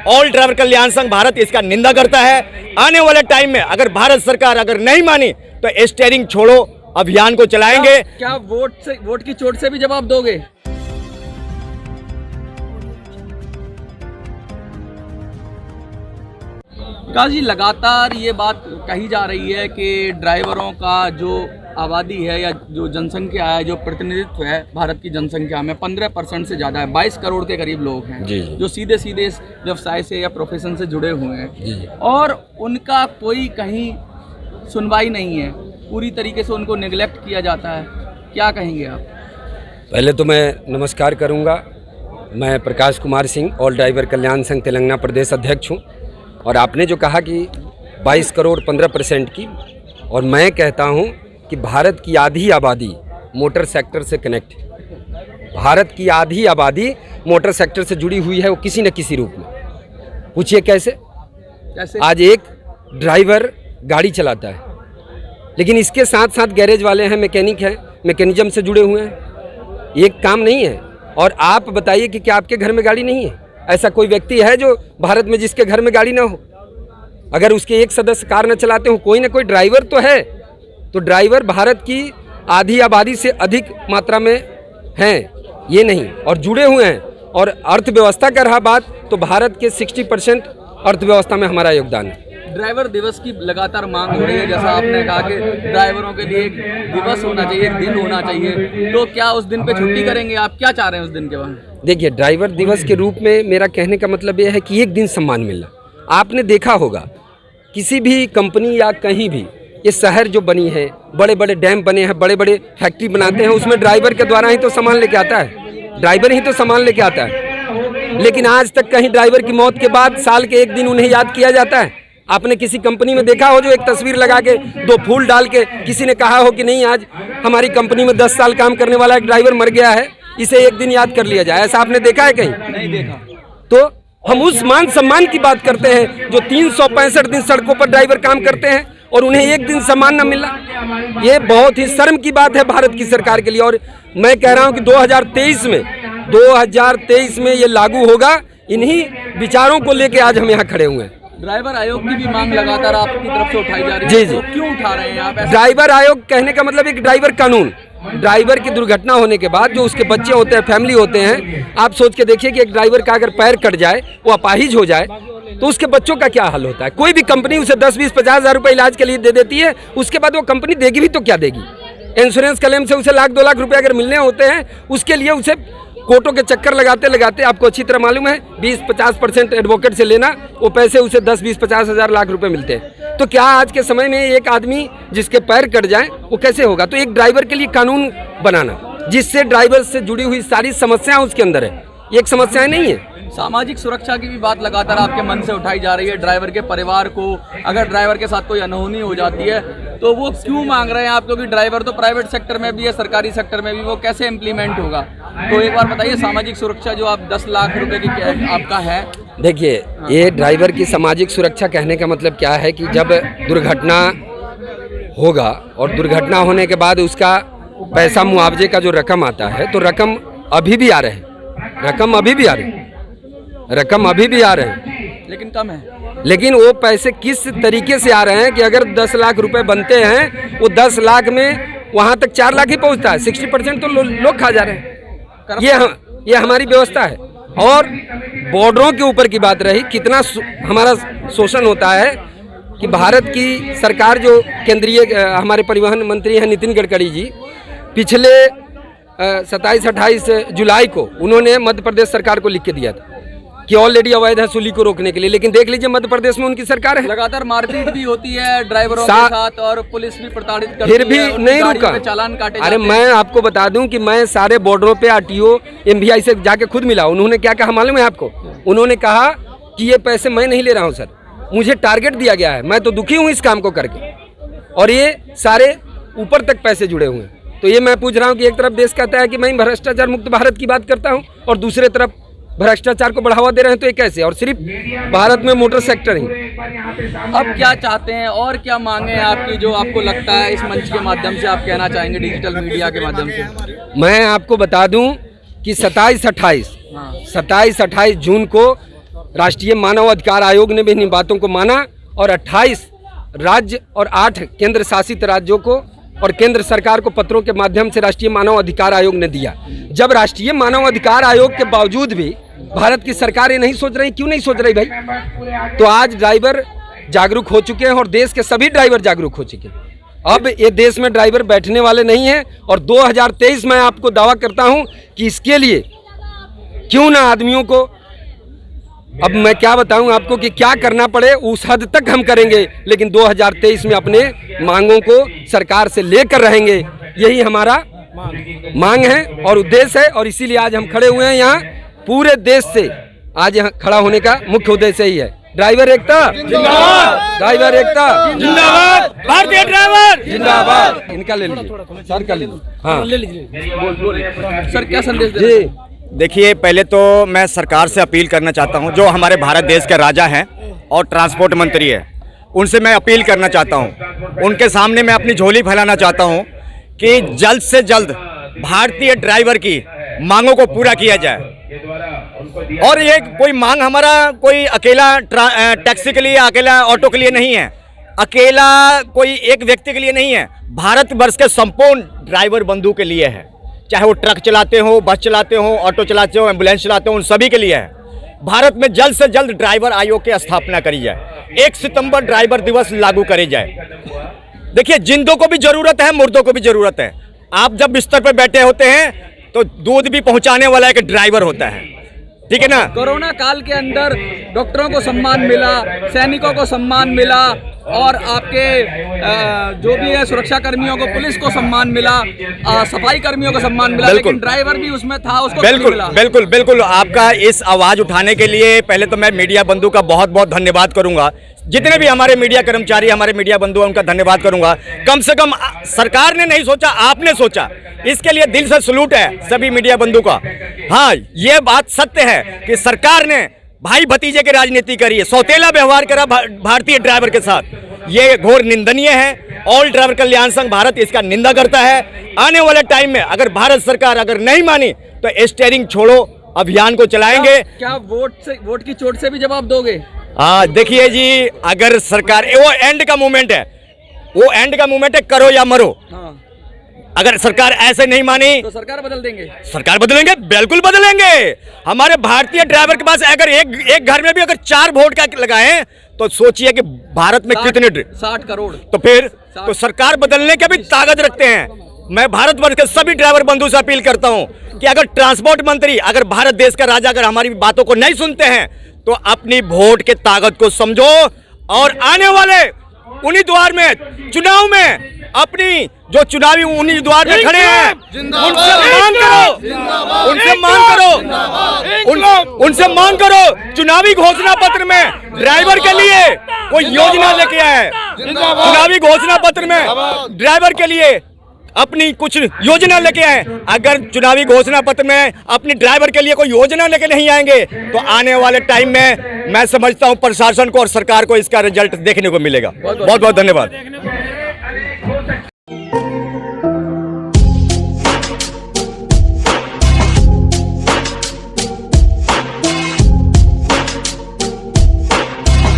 All driver कल्याण संघ भारत इसका निंदा करता है। आने वाले टाइम में अगर भारत सरकार अगर नहीं मानी तो स्टीयरिंग छोड़ो अभियान को चलाएंगे। क्या वोट की चोट से भी जवाब दोगे? विकास जी, लगातार ये बात कही जा रही है कि ड्राइवरों का जो आबादी है या जो जनसंख्या है, जो प्रतिनिधित्व है भारत की जनसंख्या में 15% से ज़्यादा है। 22 करोड़ के करीब लोग हैं जो सीधे सीधे इस व्यवसाय से या प्रोफेशन से जुड़े हुए हैं और उनका कोई कहीं सुनवाई नहीं है, पूरी तरीके से उनको निगलेक्ट किया जाता है। क्या कहेंगे आप? पहले तो मैं नमस्कार करूंगा। मैं प्रकाश कुमार सिंह, ऑल ड्राइवर कल्याण संघ तेलंगाना प्रदेश अध्यक्ष हूं। और आपने जो कहा कि 22 करोड़ 15% की, और मैं कहता हूं कि भारत की आधी आबादी मोटर सेक्टर से कनेक्ट है। भारत की आधी आबादी मोटर सेक्टर से जुड़ी हुई है, वो किसी न किसी रूप में। पूछिए कैसे? आज एक ड्राइवर गाड़ी चलाता है, लेकिन इसके साथ साथ गैरेज वाले हैं, मैकेनिक हैं, मैकेनिज्म से जुड़े हुए हैं। एक काम नहीं है। और आप बताइए कि क्या आपके घर में गाड़ी नहीं है? ऐसा कोई व्यक्ति है जो भारत में जिसके घर में गाड़ी ना हो? अगर उसके एक सदस्य कार न चलाते हो, कोई ना कोई ड्राइवर तो है। तो ड्राइवर भारत की आधी आबादी से अधिक मात्रा में हैं, ये नहीं, और जुड़े हुए हैं। और अर्थव्यवस्था का रहा बात, तो भारत के 60% अर्थव्यवस्था में हमारा योगदान है। ड्राइवर दिवस की लगातार मांग हो रही है, जैसा आपने कहा कि ड्राइवरों के लिए एक दिवस होना चाहिए, एक दिन होना चाहिए। तो क्या उस दिन पे छुट्टी करेंगे? आप क्या चाह रहे हैं उस दिन के बाद? देखिए, ड्राइवर दिवस के रूप में मेरा कहने का मतलब यह है कि एक दिन सम्मान मिलना। आपने देखा होगा किसी भी कंपनी या कहीं भी, ये शहर जो बनी है, बड़े बड़े डैम बने हैं, बड़े बड़े फैक्ट्री बनाते हैं, उसमें ड्राइवर के द्वारा ही तो सामान लेके आता है। ड्राइवर ही तो सामान लेके आता है। लेकिन आज तक कहीं ड्राइवर की मौत के बाद साल के एक दिन उन्हें याद किया जाता है? आपने किसी कंपनी में देखा हो जो एक तस्वीर लगा के 2 फूल डाल के किसी ने कहा हो कि नहीं, आज हमारी कंपनी में 10 साल काम करने वाला एक ड्राइवर मर गया है, इसे एक दिन याद कर लिया जाए? ऐसा आपने देखा है कहीं? नहीं देखा। तो हम उस मान सम्मान की बात करते हैं जो 365 दिन सड़कों पर ड्राइवर काम करते हैं और उन्हें एक दिन सम्मान न मिलना, ये बहुत ही शर्म की बात है भारत की सरकार के लिए। और मैं कह रहा हूं कि 2023 में ये लागू होगा। इन्हीं विचारों को लेके आज हम यहाँ खड़े हुए हैं। ड्राइवर आयोग की भी मांग लगातार आपकी तरफ से उठाई जा रही है। जी जी। तो क्यों उठा रहे हैं आप? ड्राइवर आयोग कहने का मतलब एक ड्राइवर कानून। ड्राइवर की दुर्घटना होने के बाद जो उसके बच्चे होते हैं, फैमिली होते हैं, आप सोच के देखिए कि एक ड्राइवर का अगर पैर कट जाए, वो अपाहिज हो जाए, तो उसके बच्चों का क्या हाल होता है? कोई भी कंपनी उसे 10, 20, 50 हज़ार रुपये इलाज के लिए दे देती है, उसके बाद वो कंपनी देगी भी तो क्या देगी? इंश्योरेंस क्लेम से उसे लाख 2 लाख रुपए अगर मिलने होते हैं, उसके लिए उसे कोर्टों के चक्कर लगाते लगाते, आपको अच्छी तरह मालूम है, 20-50% एडवोकेट से लेना, वो पैसे उसे 10, 20, 50 हज़ार लाख रुपए मिलते हैं। तो क्या आज के समय में एक आदमी जिसके पैर कट जाए वो कैसे होगा? तो एक ड्राइवर के लिए कानून बनाना जिससे ड्राइवर से जुड़ी हुई सारी समस्याएं उसके अंदर है, ये एक समस्याएं नहीं है। सामाजिक सुरक्षा की भी बात लगातार आपके मन से उठाई जा रही है। ड्राइवर के परिवार को अगर ड्राइवर के साथ कोई अनहोनी हो जाती है तो वो क्यों मांग रहे हैं आप? क्योंकि ड्राइवर तो प्राइवेट सेक्टर में भी है, सरकारी सेक्टर में भी, वो कैसे इम्प्लीमेंट होगा? तो एक बार बताइए, सामाजिक सुरक्षा जो आप 10 लाख रुपए की आपका है। देखिए, ये ड्राइवर की सामाजिक सुरक्षा कहने का मतलब क्या है कि जब दुर्घटना होगा और दुर्घटना होने के बाद उसका पैसा मुआवजे का जो रकम आता है, तो रकम अभी भी आ रहे हैं, रकम अभी भी आ रहे हैं, लेकिन कम है। लेकिन वो पैसे किस तरीके से आ रहे हैं कि अगर 10 लाख रुपए बनते हैं, वो 10 लाख में वहाँ तक 4 लाख ही पहुँचता है। 60% तो लोग खा जा रहे हैं। ये हमारी व्यवस्था है। और बॉर्डरों के ऊपर की बात रही, कितना हमारा शोषण होता है कि भारत की सरकार, जो केंद्रीय हमारे परिवहन मंत्री हैं नितिन गडकरी जी, पिछले 27-28 जुलाई को उन्होंने मध्य प्रदेश सरकार को लिख के दिया था कि ऑलरेडी अवैध वसूली को रोकने के लिए। लेकिन देख लीजिए, मध्य प्रदेश में उनकी सरकार है। लगातार मारपीट भी होती है ड्राइवरों के साथ और पुलिस भी प्रताड़ित करती है, फिर भी नहीं रुका। चालान काटे। अरे मैं आपको बता दूं कि मैं सारे बॉर्डरों पे आरटीओ एमवीआई से जाके खुद मिला। उन्होंने क्या कहा मालूम है आपको? उन्होंने कहा कि ये पैसे मैं नहीं ले रहा हूँ सर, मुझे टारगेट दिया गया है, मैं तो दुखी हूँ इस काम को करके, और ये सारे ऊपर तक पैसे जुड़े हुए हैं। तो ये मैं पूछ रहा हूँ कि एक तरफ देश कहता है कि मैं भ्रष्टाचार मुक्त भारत की बात करता हूँ और दूसरे तरफ भ्रष्टाचार को बढ़ावा दे रहे हैं, तो ये कैसे? और सिर्फ भारत में मोटर सेक्टर ही। अब क्या चाहते हैं और क्या मांगे हैं आपकी, जो आपको लगता है इस मंच के माध्यम से आप कहना चाहेंगे, डिजिटल मीडिया के माध्यम से? मैं आपको बता दूं कि 27-28 जून को राष्ट्रीय मानव अधिकार आयोग ने भी इन बातों को माना और 28 राज्य और 8 केंद्र शासित राज्यों को और केंद्र सरकार को पत्रों के माध्यम से राष्ट्रीय मानव अधिकार आयोग ने दिया। जब राष्ट्रीय मानव अधिकार आयोग के बावजूद भी भारत की सरकार ये नहीं सोच रही, क्यों नहीं सोच रही भाई? तो आज ड्राइवर जागरूक हो चुके हैं और देश के सभी ड्राइवर जागरूक हो चुके हैं। अब ये देश में ड्राइवर बैठने वाले नहीं हैं और 2023 में आपको दावा करता हूं कि इसके लिए क्यों ना आदमियों को, अब मैं क्या बताऊं आपको कि क्या करना पड़े उस हद तक हम करेंगे, लेकिन 2023 में अपने मांगों को सरकार से लेकर रहेंगे। यही हमारा मांग है और उद्देश्य है और इसीलिए आज हम खड़े हुए हैं यहाँ पूरे देश से। आज यहाँ खड़ा होने का मुख्य उद्देश्य ही है। ड्राइवर एकता जिंदाबाद, ड्राइवर एकता जिंदाबाद, भारतीय ड्राइवर जिंदाबाद। इनका ले लीजिए, सर का ले लीजिए। हाँ ले लीजिए सर, क्या संदेश दे जी। देखिए, पहले तो मैं सरकार से अपील करना चाहता हूं, जो हमारे भारत देश के राजा हैं और ट्रांसपोर्ट मंत्री है, उनसे मैं अपील करना चाहता हूं, उनके सामने मैं अपनी झोली फैलाना चाहता हूं कि जल्द से जल्द भारतीय ड्राइवर की मांगों को पूरा किया जाए। और ये कोई मांग हमारा कोई अकेला टैक्सी के लिए, अकेला ऑटो के लिए नहीं है, अकेला कोई एक व्यक्ति के लिए नहीं है, भारतवर्ष के संपूर्ण ड्राइवर बंधु के लिए है। चाहे वो ट्रक चलाते हो, बस चलाते हो, ऑटो चलाते हो, एम्बुलेंस चलाते हो, उन सभी के लिए है। भारत में जल्द से जल्द ड्राइवर आयोग की स्थापना करी जाए। 1 सितंबर ड्राइवर दिवस लागू करे जाए। देखिए, जिंदों को भी जरूरत है, मुर्दों को भी जरूरत है। आप जब बिस्तर पर बैठे होते हैं तो दूध भी पहुंचाने वाला एक ड्राइवर होता है, ठीक है ना। कोरोना काल के अंदर डॉक्टरों को सम्मान मिला, सैनिकों को सम्मान मिला और आपके जो भी है सुरक्षा कर्मियों को, पुलिस को सम्मान मिला, सफाई कर्मियों को सम्मान मिला, लेकिन ड्राइवर भी उसमें था, उसको बिल्कुल मिला। बिल्कुल बिल्कुल आपका इस आवाज उठाने के लिए पहले तो मैं मीडिया बंधु का बहुत बहुत धन्यवाद करूंगा। जितने भी हमारे मीडिया कर्मचारी, हमारे मीडिया बंधु हैं, उनका धन्यवाद करूंगा। कम से कम सरकार ने नहीं सोचा, आपने सोचा, इसके लिए दिल से सलूट है सभी मीडिया बंधु का। हाँ, ये बात सत्य है कि सरकार ने भाई भतीजे की राजनीति करी है, सौतेला व्यवहार करा भारतीय ड्राइवर के साथ। ये घोर निंदनीय है। ऑल ड्राइवर कल्याण संघ भारत इसका निंदा करता है। आने वाले टाइम में अगर भारत सरकार अगर नहीं मानी तो स्टीयरिंग छोड़ो अभियान को चलाएंगे। क्या वोट की चोट से भी जवाब दोगे? देखिए जी, अगर सरकार, वो एंड का मूवमेंट है, वो एंड का मूवमेंट है, करो या मरो। हाँ। अगर सरकार ऐसे नहीं मानी तो सरकार बदल देंगे। सरकार बदलेंगे, बिल्कुल बदलेंगे। हमारे भारतीय ड्राइवर के पास अगर एक घर में भी अगर 4 वोट का लगाएं तो सोचिए कि भारत में कितने 60 करोड़। तो फिर तो सरकार बदलने की भी ताकत रखते हैं। मैं भारतवर्ष के सभी ड्राइवर बंधु से अपील करता हूं कि अगर ट्रांसपोर्ट मंत्री, अगर भारत देश का राजा अगर हमारी बातों को नहीं सुनते हैं तो अपनी वोट के ताकत को समझो और आने वाले उन्हीं द्वार में, चुनाव में, अपनी जो चुनावी उन्हीं द्वार में खड़े हैं, उनसे मांग करो, उनसे मांग करो चुनावी घोषणा पत्र में ड्राइवर के लिए कोई योजना लेके आए। चुनावी घोषणा पत्र में ड्राइवर के लिए अपनी कुछ योजना लेके आए। अगर चुनावी घोषणा पत्र में अपनी ड्राइवर के लिए कोई योजना लेके नहीं आएंगे तो आने वाले टाइम में मैं समझता हूं प्रशासन को और सरकार को इसका रिजल्ट देखने को मिलेगा। बहुत बहुत धन्यवाद।